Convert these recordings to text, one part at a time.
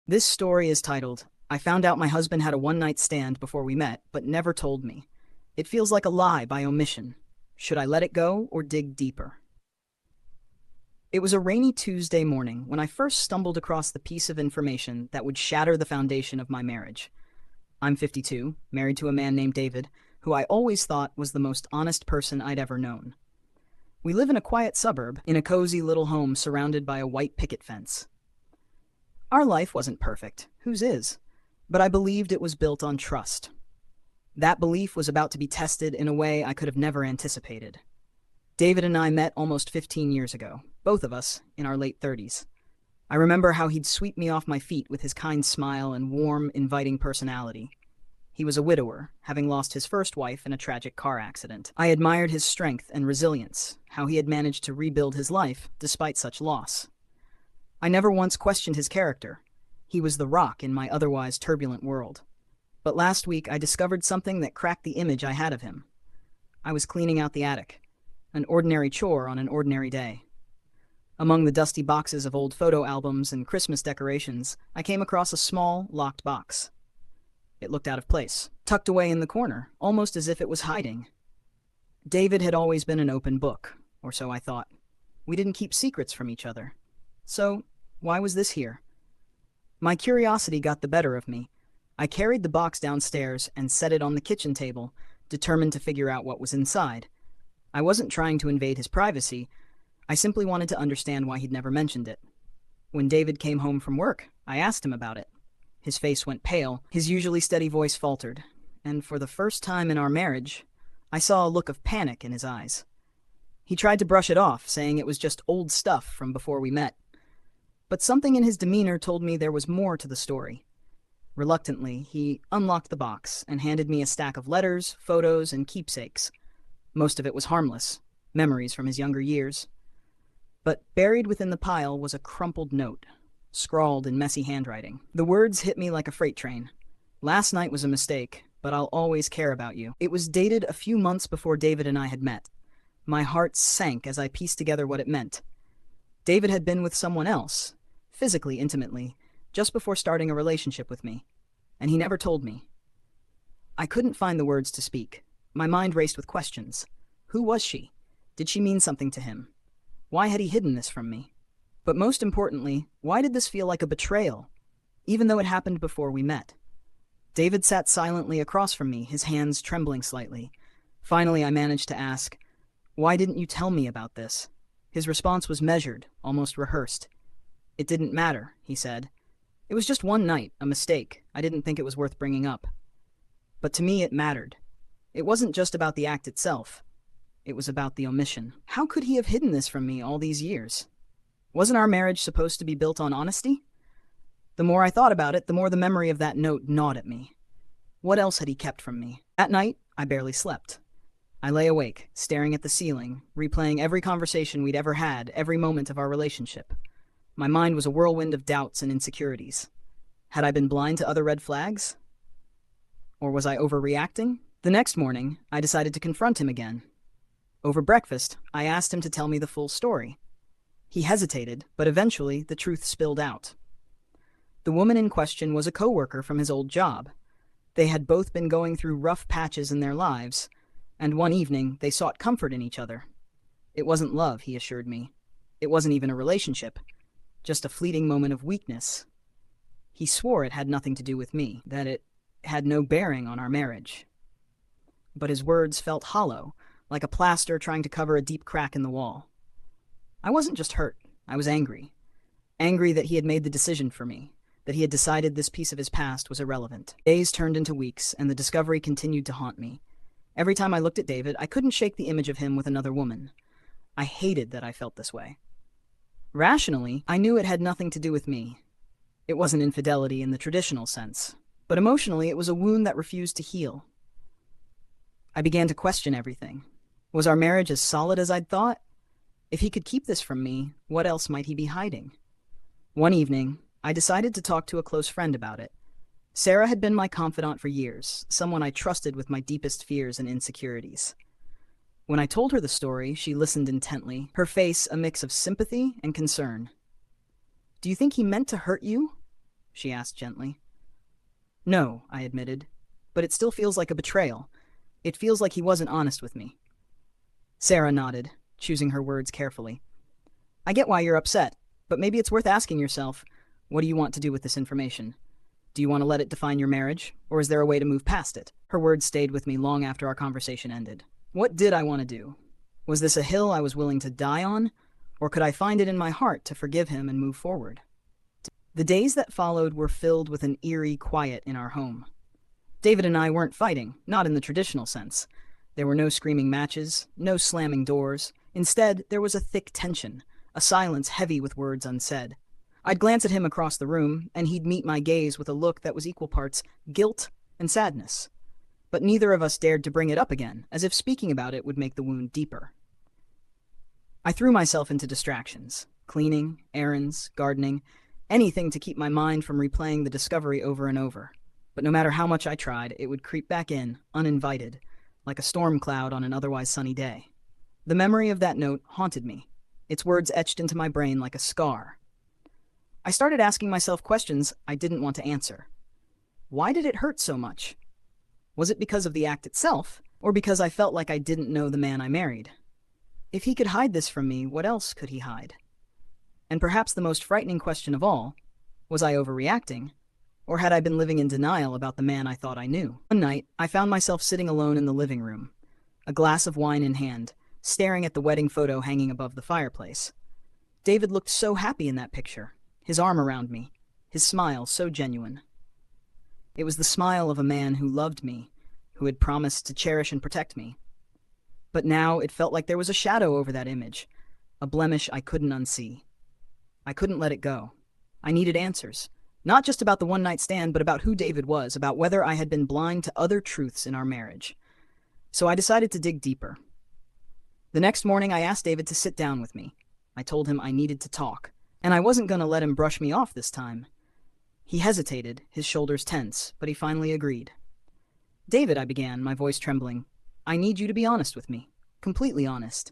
This story is titled, I Found Out My Husband Had a One-Night Stand Before We Met, but Never Told Me. It feels like a lie by omission. Should I let it go or dig deeper? It was a rainy Tuesday morning when I first stumbled across the piece of information that would shatter the foundation of my marriage. I'm 52, married to a man named David, who I always thought was the most honest person I'd ever known. We live in a quiet suburb, in a cozy little home surrounded by a white picket fence. Our life wasn't perfect, whose is? But I believed it was built on trust. That belief was about to be tested in a way I could have never anticipated. David and I met almost 15 years ago, both of us in our late 30s. I remember how he'd sweep me off my feet with his kind smile and warm, inviting personality. He was a widower, having lost his first wife in a tragic car accident. I admired his strength and resilience, how he had managed to rebuild his life despite such loss. I never once questioned his character. He was the rock in my otherwise turbulent world. But last week I discovered something that cracked the image I had of him. I was cleaning out the attic, an ordinary chore on an ordinary day. Among the dusty boxes of old photo albums and Christmas decorations, I came across a small, locked box. It looked out of place, tucked away in the corner, almost as if it was hiding. David had always been an open book, or so I thought. We didn't keep secrets from each other. So, why was this here? My curiosity got the better of me. I carried the box downstairs and set it on the kitchen table, determined to figure out what was inside. I wasn't trying to invade his privacy. I simply wanted to understand why he'd never mentioned it. When David came home from work, I asked him about it. His face went pale, his usually steady voice faltered, and for the first time in our marriage, I saw a look of panic in his eyes. He tried to brush it off, saying it was just old stuff from before we met. But something in his demeanor told me there was more to the story. Reluctantly, he unlocked the box and handed me a stack of letters, photos, and keepsakes. Most of it was harmless, memories from his younger years. But buried within the pile was a crumpled note, scrawled in messy handwriting. The words hit me like a freight train. Last night was a mistake, but I'll always care about you. It was dated a few months before David and I had met. My heart sank as I pieced together what it meant. David had been with someone else, physically intimately, just before starting a relationship with me, and he never told me. I couldn't find the words to speak. My mind raced with questions. Who was she? Did she mean something to him? Why had he hidden this from me? But most importantly, why did this feel like a betrayal, even though it happened before we met? David sat silently across from me, his hands trembling slightly. Finally, I managed to ask, "Why didn't you tell me about this?" His response was measured, almost rehearsed. "It didn't matter," he said. "It was just one night, a mistake. I didn't think it was worth bringing up." But to me, it mattered. It wasn't just about the act itself. It was about the omission. How could he have hidden this from me all these years? Wasn't our marriage supposed to be built on honesty? The more I thought about it, the more the memory of that note gnawed at me. What else had he kept from me? That night, I barely slept. I lay awake, staring at the ceiling, replaying every conversation we'd ever had, every moment of our relationship. My mind was a whirlwind of doubts and insecurities. Had I been blind to other red flags? Or was I overreacting? The next morning, I decided to confront him again. Over breakfast, I asked him to tell me the full story. He hesitated, but eventually the truth spilled out. The woman in question was a coworker from his old job. They had both been going through rough patches in their lives, and one evening they sought comfort in each other. It wasn't love, he assured me. It wasn't even a relationship, just a fleeting moment of weakness. He swore it had nothing to do with me, that it had no bearing on our marriage. But his words felt hollow, like a plaster trying to cover a deep crack in the wall. I wasn't just hurt, I was angry. Angry that he had made the decision for me, that he had decided this piece of his past was irrelevant. Days turned into weeks, and the discovery continued to haunt me. Every time I looked at David, I couldn't shake the image of him with another woman. I hated that I felt this way. Rationally, I knew it had nothing to do with me. It wasn't infidelity in the traditional sense, but emotionally it was a wound that refused to heal. I began to question everything. Was our marriage as solid as I'd thought? If he could keep this from me, what else might he be hiding? One evening, I decided to talk to a close friend about it. Sarah had been my confidant for years, someone I trusted with my deepest fears and insecurities. When I told her the story, she listened intently, her face a mix of sympathy and concern. "Do you think he meant to hurt you?" she asked gently. No, I admitted, but it still feels like a betrayal. It feels like he wasn't honest with me. Sarah nodded, choosing her words carefully. I get why you're upset, but maybe it's worth asking yourself, what do you want to do with this information? Do you want to let it define your marriage, or is there a way to move past it? Her words stayed with me long after our conversation ended. What did I want to do? Was this a hill I was willing to die on, or could I find it in my heart to forgive him and move forward? The days that followed were filled with an eerie quiet in our home. David and I weren't fighting, not in the traditional sense. There were no screaming matches, no slamming doors. Instead, there was a thick tension, a silence heavy with words unsaid. I'd glance at him across the room, and he'd meet my gaze with a look that was equal parts guilt and sadness. But neither of us dared to bring it up again, as if speaking about it would make the wound deeper. I threw myself into distractions, cleaning, errands, gardening, anything to keep my mind from replaying the discovery over and over. But no matter how much I tried, it would creep back in, uninvited, like a storm cloud on an otherwise sunny day. The memory of that note haunted me, its words etched into my brain like a scar. I started asking myself questions I didn't want to answer. Why did it hurt so much? Was it because of the act itself, or because I felt like I didn't know the man I married? If he could hide this from me, what else could he hide? And perhaps the most frightening question of all, was I overreacting? Or had I been living in denial about the man I thought I knew? One night, I found myself sitting alone in the living room, a glass of wine in hand, staring at the wedding photo hanging above the fireplace. David looked so happy in that picture, his arm around me, his smile so genuine. It was the smile of a man who loved me, who had promised to cherish and protect me. But now it felt like there was a shadow over that image, a blemish I couldn't unsee. I couldn't let it go. I needed answers. Not just about the one-night stand, but about who David was, about whether I had been blind to other truths in our marriage. So I decided to dig deeper. The next morning, I asked David to sit down with me. I told him I needed to talk, and I wasn't going to let him brush me off this time. He hesitated, his shoulders tense, but he finally agreed. David, I began, my voice trembling, I need you to be honest with me. Completely honest.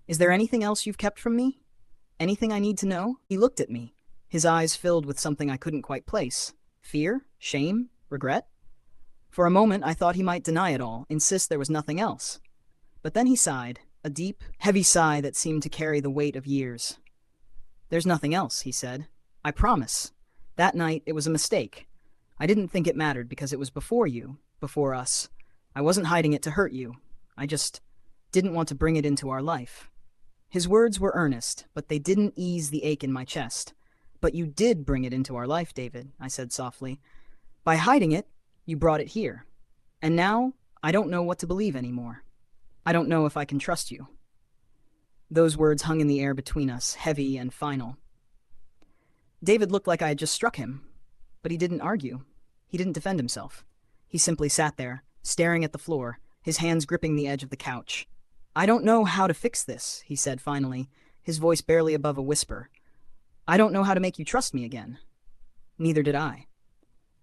Is there anything else you've kept from me? Anything I need to know? He looked at me, his eyes filled with something I couldn't quite place. Fear? Shame? Regret? For a moment, I thought he might deny it all, insist there was nothing else. But then he sighed, a deep, heavy sigh that seemed to carry the weight of years. There's nothing else, he said. I promise. That night, it was a mistake. I didn't think it mattered because it was before you, before us. I wasn't hiding it to hurt you. I just didn't want to bring it into our life. His words were earnest, but they didn't ease the ache in my chest. But you did bring it into our life, David, I said softly. By hiding it, you brought it here. And now, I don't know what to believe anymore. I don't know if I can trust you. Those words hung in the air between us, heavy and final. David looked like I had just struck him, but he didn't argue. He didn't defend himself. He simply sat there, staring at the floor, his hands gripping the edge of the couch. I don't know how to fix this, he said finally, his voice barely above a whisper. I don't know how to make you trust me again. Neither did I.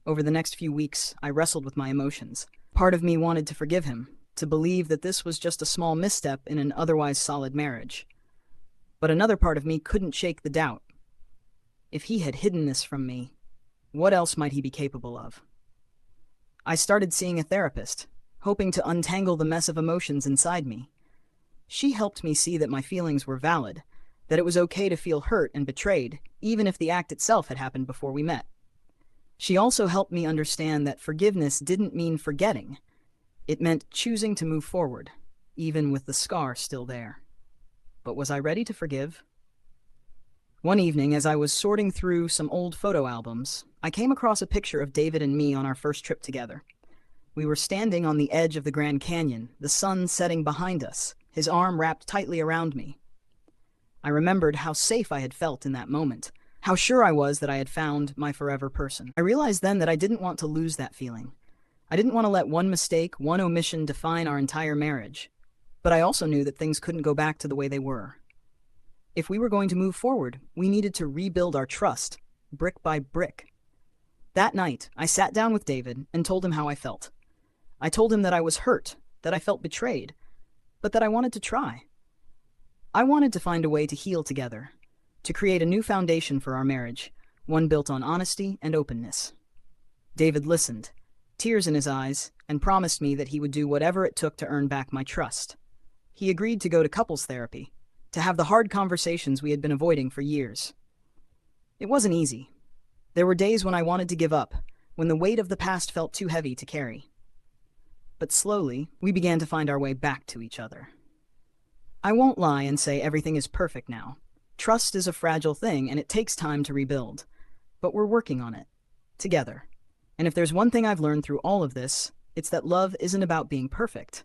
Over the next few weeks, I wrestled with my emotions. Part of me wanted to forgive him, to believe that this was just a small misstep in an otherwise solid marriage. But another part of me couldn't shake the doubt. If he had hidden this from me, what else might he be capable of? I started seeing a therapist, hoping to untangle the mess of emotions inside me. She helped me see that my feelings were valid, that it was okay to feel hurt and betrayed, even if the act itself had happened before we met. She also helped me understand that forgiveness didn't mean forgetting. It meant choosing to move forward, even with the scar still there. But was I ready to forgive? One evening, as I was sorting through some old photo albums, I came across a picture of David and me on our first trip together. We were standing on the edge of the Grand Canyon, the sun setting behind us, his arm wrapped tightly around me. I remembered how safe I had felt in that moment, how sure I was that I had found my forever person. I realized then that I didn't want to lose that feeling. I didn't want to let one mistake, one omission define our entire marriage. But I also knew that things couldn't go back to the way they were. If we were going to move forward, we needed to rebuild our trust, brick by brick. That night, I sat down with David and told him how I felt. I told him that I was hurt, that I felt betrayed, but that I wanted to try. I wanted to find a way to heal together, to create a new foundation for our marriage, one built on honesty and openness. David listened, tears in his eyes, and promised me that he would do whatever it took to earn back my trust. He agreed to go to couples therapy, to have the hard conversations we had been avoiding for years. It wasn't easy. There were days when I wanted to give up, when the weight of the past felt too heavy to carry. But slowly, we began to find our way back to each other. I won't lie and say everything is perfect now. Trust is a fragile thing and it takes time to rebuild. But we're working on it, together. And if there's one thing I've learned through all of this, it's that love isn't about being perfect.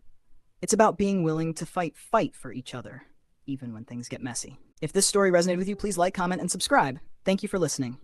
It's about being willing to fight for each other, even when things get messy. If this story resonated with you, please like, comment, and subscribe. Thank you for listening.